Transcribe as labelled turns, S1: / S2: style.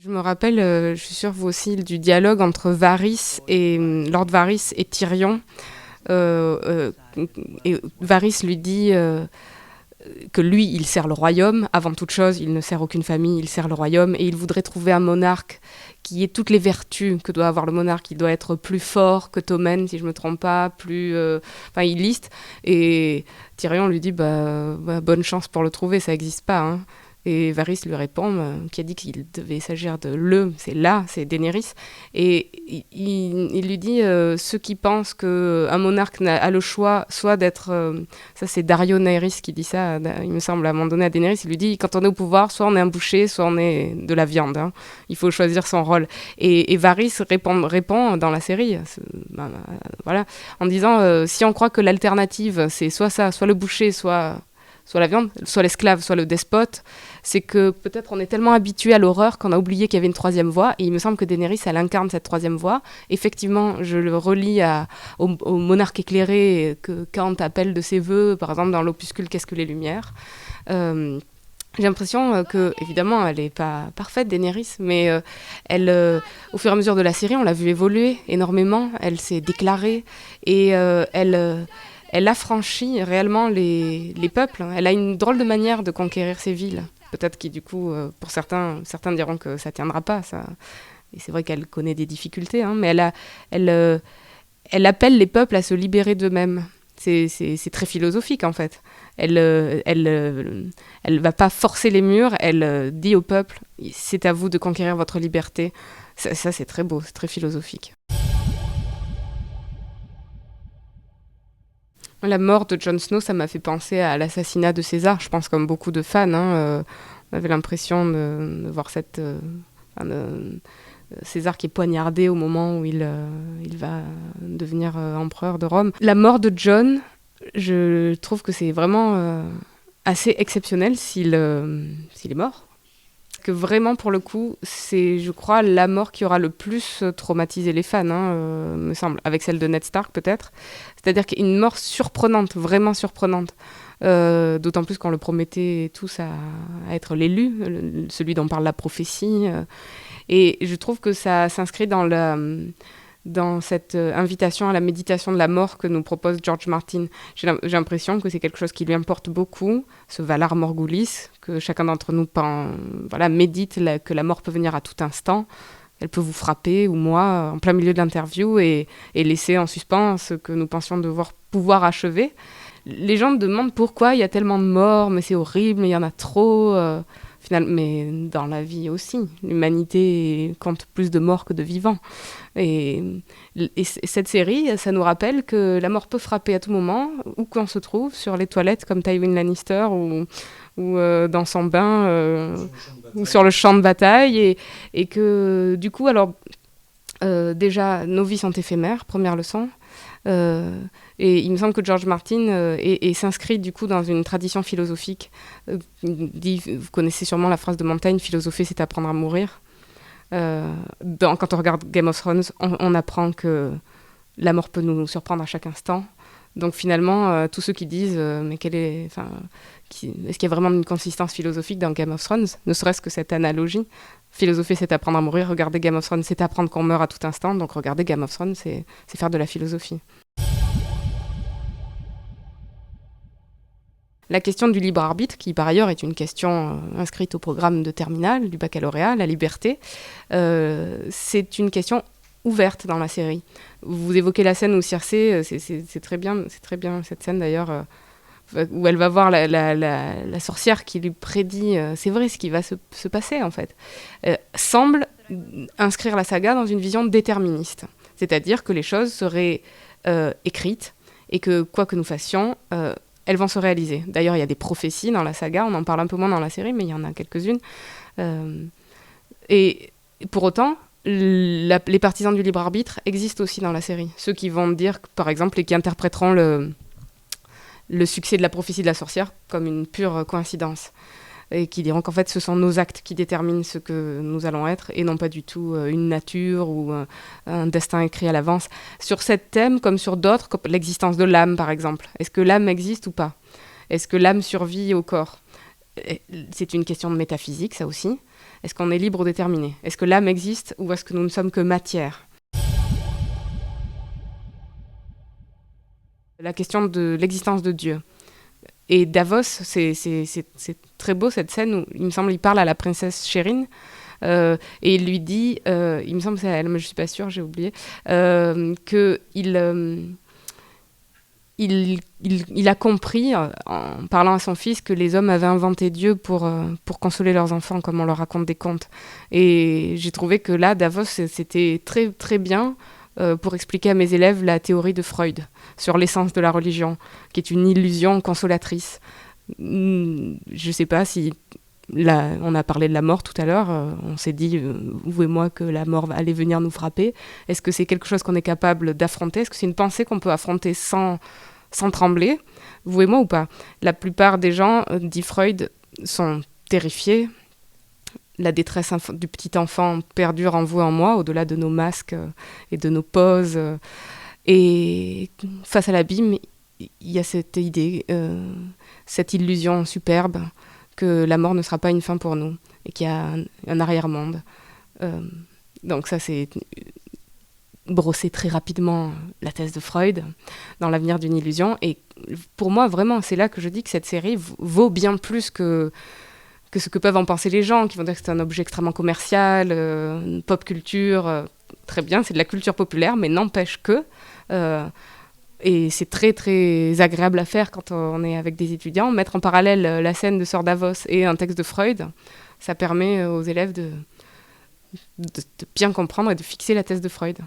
S1: Je me rappelle, je suis sûre vous aussi, du dialogue entre Lord Varys et Tyrion. Et Varys lui dit que lui, il sert le royaume. Avant toute chose, il ne sert aucune famille, il sert le royaume. Et il voudrait trouver un monarque qui ait toutes les vertus que doit avoir le monarque. Il doit être plus fort que Tommen, si je ne me trompe pas, plus... Enfin, il liste. Et Tyrion lui dit, bonne chance pour le trouver, ça n'existe pas, hein. Et Varys lui répond, qui a dit qu'il devait s'agir de c'est Daenerys. Et il lui dit, ceux qui pensent qu'un monarque a le choix, soit d'être... ça, c'est Dario Naeris qui dit ça, il me semble, à un moment donné à Daenerys. Il lui dit, quand on est au pouvoir, soit on est un boucher, soit on est de la viande, hein. Il faut choisir son rôle. Et Varys répond dans la série, voilà, en disant, si on croit que l'alternative, c'est soit ça, soit le boucher, soit la viande, soit l'esclave, soit le despote, c'est que peut-être on est tellement habitué à l'horreur qu'on a oublié qu'il y avait une troisième voie. Et il me semble que Daenerys, elle incarne cette troisième voie. Effectivement, je le relie au monarque éclairé que Kant appelle de ses voeux, par exemple dans l'opuscule Qu'est-ce que les Lumières. J'ai l'impression que, évidemment, elle n'est pas parfaite, Daenerys, mais au fur et à mesure de la série, on l'a vu évoluer énormément. Elle s'est déclarée et elle affranchit réellement les peuples. Elle a une drôle de manière de conquérir ces villes. Peut-être que du coup, pour certains diront que ça ne tiendra pas. Ça. Et c'est vrai qu'elle connaît des difficultés, hein, mais elle appelle les peuples à se libérer d'eux-mêmes. C'est très philosophique en fait. Elle va pas forcer les murs, elle dit au peuple, c'est à vous de conquérir votre liberté. Ça c'est très beau, c'est très philosophique. La mort de Jon Snow, ça m'a fait penser à l'assassinat de César, je pense comme beaucoup de fans. On avait l'impression de voir César qui est poignardé au moment où il va devenir empereur de Rome. La mort de Jon, je trouve que c'est vraiment assez exceptionnel s'il est mort. Que vraiment, pour le coup, c'est, je crois, la mort qui aura le plus traumatisé les fans, me semble, avec celle de Ned Stark peut-être. C'est-à-dire qu'une mort surprenante, vraiment surprenante. D'autant plus qu'on le promettait tous à être l'élu, celui dont parle la prophétie. Et je trouve que ça s'inscrit dans cette invitation à la méditation de la mort que nous propose George Martin. J'ai l'impression que c'est quelque chose qui lui importe beaucoup, ce Valar Morghulis, que chacun d'entre nous médite, que la mort peut venir à tout instant. Elle peut vous frapper, ou moi, en plein milieu de l'interview, et laisser en suspens ce que nous pensions devoir pouvoir achever. Les gens me demandent pourquoi il y a tellement de morts, mais c'est horrible, mais il y en a trop. Mais dans la vie aussi, l'humanité compte plus de morts que de vivants. Et cette série, ça nous rappelle que la mort peut frapper à tout moment, où qu'on se trouve, sur les toilettes comme Tywin Lannister, ou dans son bain, ou sur le champ de bataille. Et que du coup, alors, déjà, nos vies sont éphémères, première leçon. Et il me semble que George Martin s'inscrit du coup dans une tradition philosophique. Vous connaissez sûrement la phrase de Montaigne, philosopher c'est apprendre à mourir. Quand on regarde Game of Thrones, on apprend que la mort peut nous surprendre à chaque instant. Donc finalement, tous ceux qui disent mais est-ce qu'il y a vraiment une consistance philosophique dans Game of Thrones, ne serait-ce que cette analogie, philosopher c'est apprendre à mourir, regarder Game of Thrones c'est apprendre qu'on meurt à tout instant, donc regarder Game of Thrones c'est faire de la philosophie. La question du libre arbitre, qui par ailleurs est une question inscrite au programme de terminale du baccalauréat, la liberté, c'est une question ouverte dans la série. Vous évoquez la scène où Cersei, c'est très bien cette scène d'ailleurs, où elle va voir la sorcière qui lui prédit, c'est vrai ce qui va se passer en fait, semble inscrire la saga dans une vision déterministe. C'est-à-dire que les choses seraient écrites et que quoi que nous fassions, elles vont se réaliser. D'ailleurs, il y a des prophéties dans la saga, on en parle un peu moins dans la série, mais il y en a quelques-unes. Et pour autant, les partisans du libre arbitre existent aussi dans la série. Ceux qui vont dire, par exemple, et qui interpréteront le succès de la prophétie de la sorcière comme une pure coïncidence. Et qui diront qu'en fait, ce sont nos actes qui déterminent ce que nous allons être, et non pas du tout une nature ou un destin écrit à l'avance. Sur ce thème, comme sur d'autres, comme l'existence de l'âme, par exemple. Est-ce que l'âme existe ou pas ? Est-ce que l'âme survit au corps ? c'est une question de métaphysique, ça aussi. Est-ce qu'on est libre ou déterminé? Est-ce que l'âme existe ou est-ce que nous ne sommes que matière? La question de l'existence de Dieu. Et Davos, c'est très beau cette scène où, il me semble, il parle à la princesse Shireen et il lui dit, il me semble que c'est à elle, mais je suis pas sûre, j'ai oublié, il a compris, en parlant à son fils, que les hommes avaient inventé Dieu pour consoler leurs enfants, comme on leur raconte des contes. Et j'ai trouvé que là, Davos, c'était très, très bien pour expliquer à mes élèves la théorie de Freud sur l'essence de la religion, qui est une illusion consolatrice. Je ne sais pas si... Là, on a parlé de la mort tout à l'heure, on s'est dit, vous et moi, que la mort allait venir nous frapper. Est-ce que c'est quelque chose qu'on est capable d'affronter? Est-ce que c'est une pensée qu'on peut affronter sans trembler, vous et moi ou pas? La plupart des gens, dit Freud, sont terrifiés. La détresse du petit enfant perdure en vous et en moi, au-delà de nos masques et de nos poses. Et face à l'abîme, il y a cette idée, cette illusion superbe que la mort ne sera pas une fin pour nous et qu'il y a un arrière-monde. Donc ça, c'est brosser très rapidement la thèse de Freud dans l'avenir d'une illusion. Et pour moi, vraiment, c'est là que je dis que cette série vaut bien plus que ce que peuvent en penser les gens, qui vont dire que c'est un objet extrêmement commercial, une pop culture. Très bien, c'est de la culture populaire, mais n'empêche que... et c'est très, très agréable à faire quand on est avec des étudiants. Mettre en parallèle la scène de Sœur Davos et un texte de Freud, ça permet aux élèves de bien comprendre et de fixer la thèse de Freud.